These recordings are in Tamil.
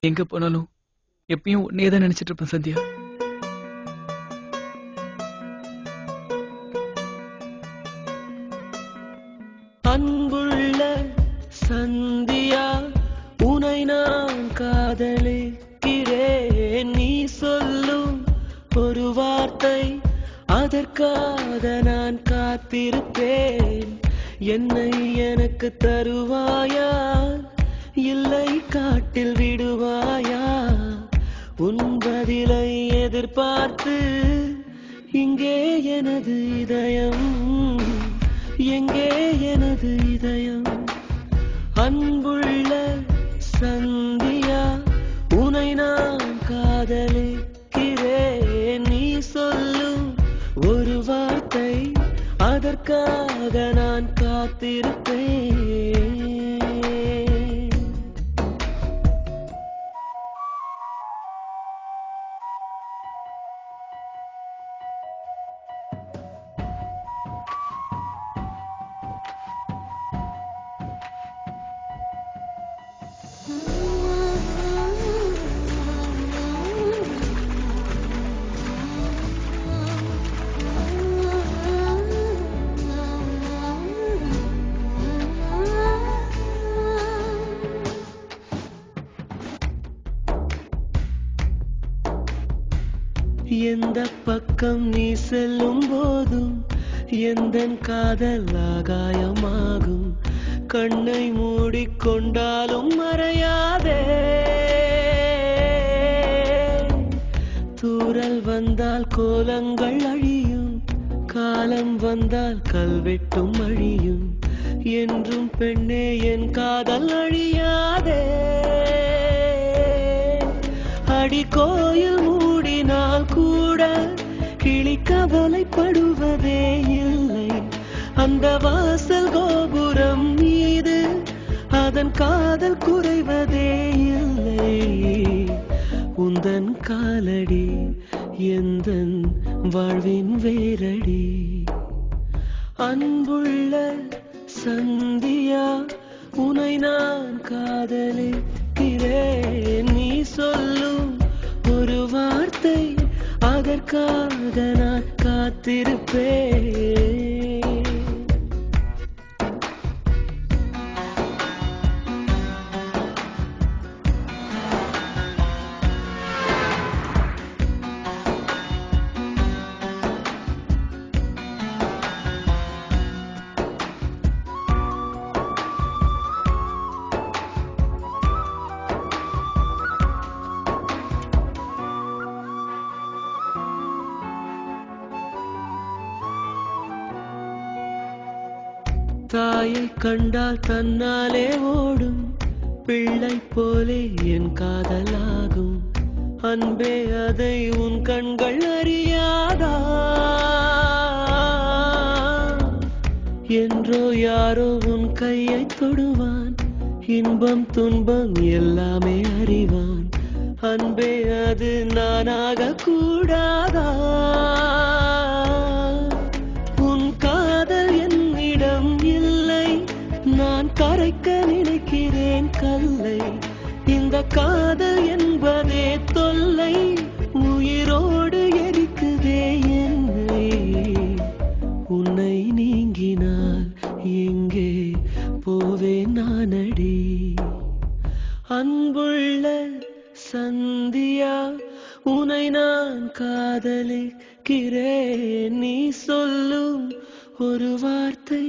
எங்க போனாலும் எப்பயும் உன்னையே தான் நினைச்சிட்டு இருப்பேன் சந்தியா. அன்புள்ள சந்தியா, உனை நான் காதலிக்கிறேன். நீ சொல்லும் ஒரு வார்த்தை, அதற்காக நான் காத்திருப்பேன். என்னை எனக்கு தருவாயா, இல்லை காட்டில் விடுவாயா? உன் பதிலை எதிர்பார்த்து இங்கே எனது இதயம், எங்கே எனது இதயம்? அன்புள்ள சந்தியா, உனை நான் காதலிக்கிறேன். நீ சொல்லும் ஒரு வார்த்தை, அதற்காக நான் காத்திருப்பேன். எந்த பக்கம் நீ செல்லும் போதும் எந்தன் காதல் ஆகாயமாகும். கண்ணை மூடிக்கொண்டாலும் மறையாதே. தூறல் வந்தால் கோலங்கள் அழியும், காலம் வந்தால் கல்வெட்டும் அழியும். என்றும் பெண்ணே என் காதல் அழியாதே. அடி கோயில் மூடினால் கூட கிளி கவலைப்படுவதே இல்லை. அந்த வாசல் கோபுரம் மீது அதன் காதல் குறைவதே இல்லை. உந்தன் காலடி எந்தன் வாழ்வின் வேரடி. அன்புள்ள சந்தியா, உனை நான் காதலிக்கிறேன். நீ சொல்லும் ஒரு வார்த்தை, அதற்காக நான் காத்திருப்பேன். தாயை கண்டால் தன்னாலே ஓடும் பிள்ளை போலே என் காதலாகும். அன்பே அதை உன் கண்கள் அறியாதா? என்றோ யாரோ உன் கையை தொடுவான், இன்பம் துன்பம் எல்லாமே அறிவான். அன்பே அது நானாக கூடாதா? உன் காதல் என்னிடம் இல்லை, நான் கரைக்க நினைக்கிறேன் கல்லை. இந்த காதல் என்பதே தொல்லை, உயிரோடு எரிக்குதே என்னை. உன்னை நீங்கினால் எங்கே போவேன் நானடி? அன்புள்ள சந்தியா, உனை நான் காதலிக்கிறேன். நீ சொல்லும் ஒரு வார்த்தை,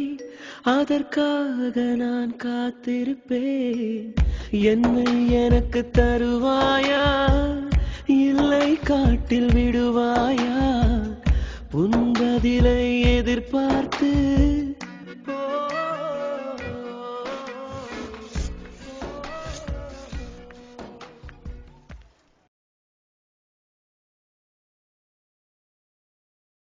அதற்காக நான் காத்திருப்பேன். என்னை எனக்கு தருவாயா, இல்லை காட்டில் விடுவாயா? உன் பதிலை எதிர்பார்த்து